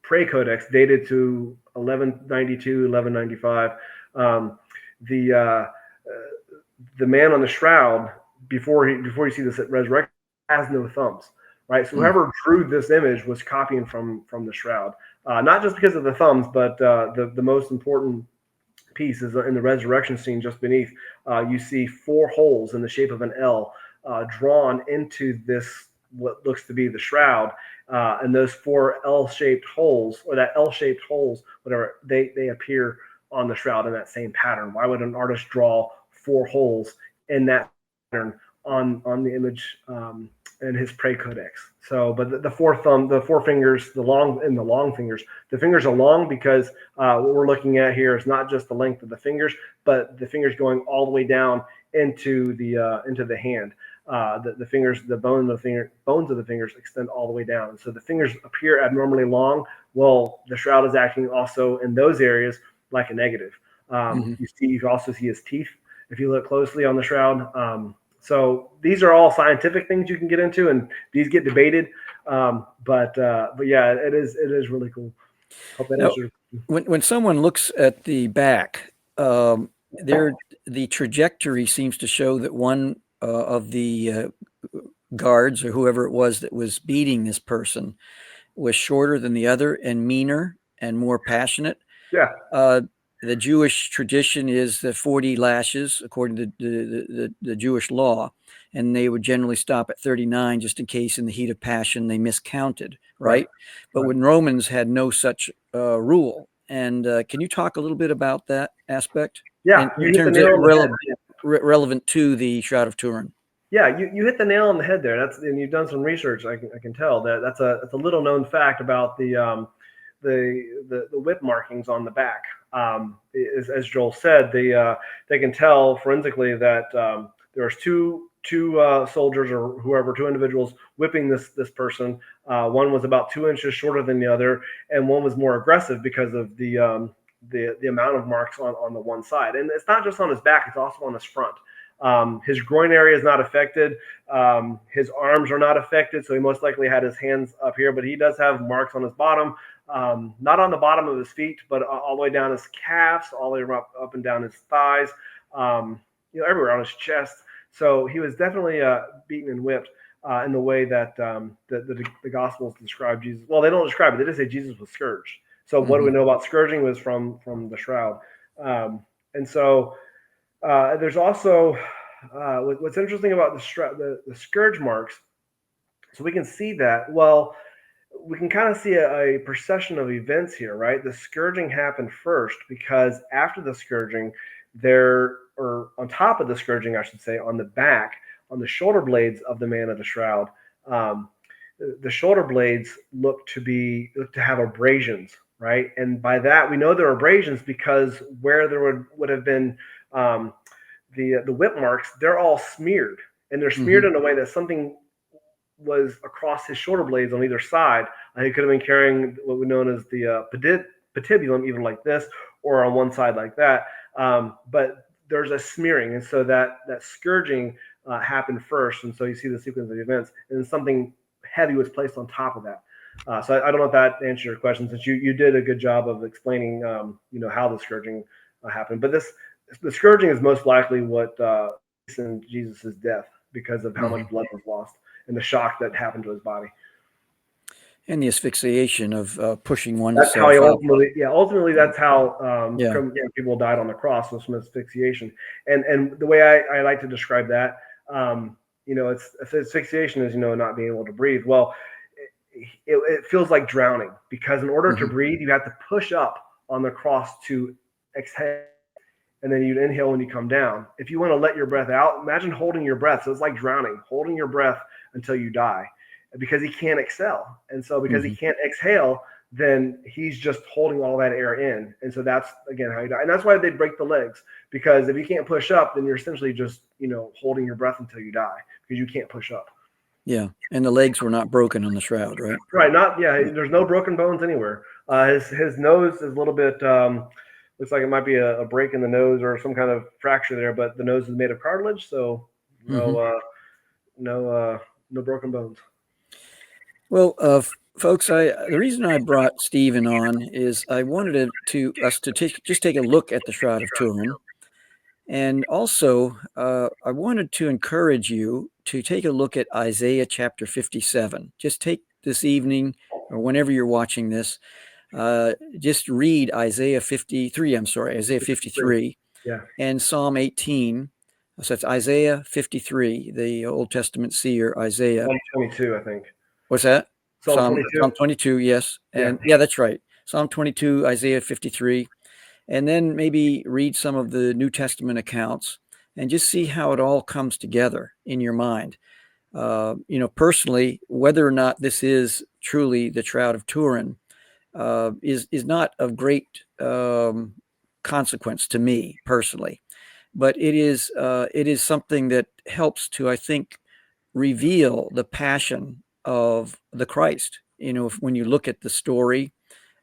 Prayer Codex, dated to 1192, 1195, the man on the shroud, before you see this resurrection, has no thumbs, right? So whoever drew this image was copying from the shroud, not just because of the thumbs, but the most important piece is in the resurrection scene just beneath. You see 4 holes in the shape of an L drawn into this, what looks to be the shroud, and those 4 L-shaped holes, or that L-shaped holes, whatever, they appear on the shroud in that same pattern. Why would an artist draw 4 holes in that pattern on the image in his Prayer Codex? So, but the 4 fingers, the long fingers, the fingers are long because what we're looking at here is not just the length of the fingers, but the fingers going all the way down into the hand. The fingers, the bones of the fingers extend all the way down. And so the fingers appear abnormally long. Well, the shroud is acting also in those areas like a negative. You also see his teeth if you look closely on the shroud. So these are all scientific things you can get into, and these get debated. But yeah, it is really cool. Hope that answers. When someone looks at the back, the trajectory seems to show that one of the guards, or whoever it was that was beating this person, was shorter than the other and meaner and more passionate. Yeah. The Jewish tradition is the 40 lashes, according to the Jewish law, and they would generally stop at 39 just in case in the heat of passion they miscounted, right? But when Romans had no such rule. And can you talk a little bit about that aspect? Yeah. In terms of relevant to the Shroud of Turin. Yeah, you hit the nail on the head there. And you've done some research. I can tell that's a little known fact about the whip markings on the back. As Joel said, they can tell forensically that there's two soldiers or whoever, two individuals whipping this person. One was about 2 inches shorter than the other, and one was more aggressive because of the amount of marks on the one side. And it's not just on his back; it's also on his front. His groin area is not affected. His arms are not affected, so he most likely had his hands up here, but he does have marks on his bottom, not on the bottom of his feet, but all the way down his calves, all the way up and down his thighs, everywhere on his chest. So he was definitely beaten and whipped in the way that the Gospels describe Jesus. Well, they don't describe it; they just say Jesus was scourged. So what do we know about scourging? Was from the shroud, and so. There's also what's interesting about the scourge marks. So we can see that. Well, we can kind of see a procession of events here, right? The scourging happened first because after the scourging, or on top of the scourging, I should say, on the back, on the shoulder blades of the man of the shroud, the shoulder blades look to have abrasions, right? And by that we know they're abrasions because where there would have been the whip marks, they're all smeared, and they're smeared in a way that something was across his shoulder blades on either side. He could have been carrying what we know as the patibulum, even like this, or on one side like that. But there's a smearing, and so that scourging happened first, and so you see the sequence of events, and then something heavy was placed on top of that. So I don't know if that answers your question, since you did a good job of explaining how the scourging happened. But the scourging is most likely what hastened Jesus' death because of how much blood was lost and the shock that happened to his body. And the asphyxiation of pushing That's how he ultimately that's how people died on the cross, was from asphyxiation. And the way I like to describe that, asphyxiation is not being able to breathe. Well, it feels like drowning, because in order to breathe, you have to push up on the cross to exhale. And then you'd inhale when you come down. If you want to let your breath out, imagine holding your breath. So it's like drowning, holding your breath until you die, because he can't exhale. And so because he can't exhale, then he's just holding all that air in. And so that's, again, how you die. And that's why they break the legs, because if you can't push up, then you're essentially just, holding your breath until you die, because you can't push up. Yeah. And the legs were not broken on the shroud, right? Right. There's no broken bones anywhere. His nose is a little bit, looks like it might be a break in the nose or some kind of fracture there, but the nose is made of cartilage, so no broken bones. Well, folks, the reason I brought Stephen on is I wanted us to take a look at the Shroud of Turin, and also I wanted to encourage you to take a look at Isaiah chapter 57. Just take this evening, or whenever you're watching this. Just read Isaiah 53, and Psalm 18. So it's Isaiah 53, the Old Testament seer Isaiah. Psalm 22, I think. What's that? Psalm 22. Psalm 22, yes. And yeah, that's right. Psalm 22, Isaiah 53. And then maybe read some of the New Testament accounts and just see how it all comes together in your mind. Personally, whether or not this is truly the Shroud of Turin, is not of great consequence to me personally, but it is something that helps to, I think, reveal the passion of the Christ. When you look at the story,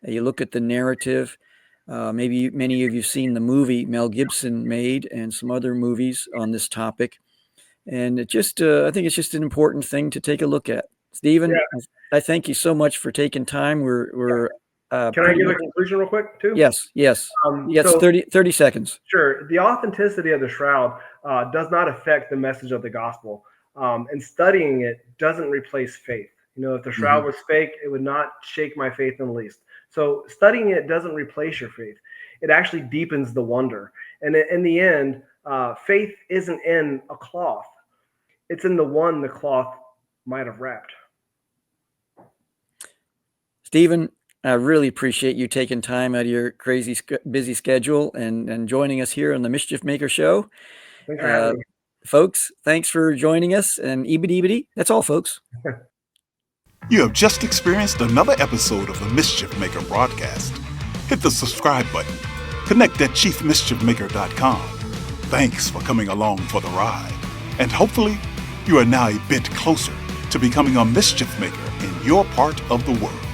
you look at the narrative. Maybe many of you've seen the movie Mel Gibson made and some other movies on this topic, and it just I think it's just an important thing to take a look at. Stephen, I thank you so much for taking time. We're Can I give a conclusion real quick too? Yes. Yes, 30 seconds. Sure. The authenticity of the shroud does not affect the message of the gospel. And studying it doesn't replace faith. If the shroud was fake, it would not shake my faith in the least. So studying it doesn't replace your faith. It actually deepens the wonder. And in the end, faith isn't in a cloth. It's in the one the cloth might have wrapped. Stephen, I really appreciate you taking time out of your crazy, busy schedule and joining us here on the Mischief Maker Show. Thanks for having me. Folks, thanks for joining us. And ebity, that's all, folks. You have just experienced another episode of the Mischief Maker broadcast. Hit the subscribe button, connect at chiefmischiefmaker.com. Thanks for coming along for the ride, and hopefully you are now a bit closer to becoming a mischief maker in your part of the world.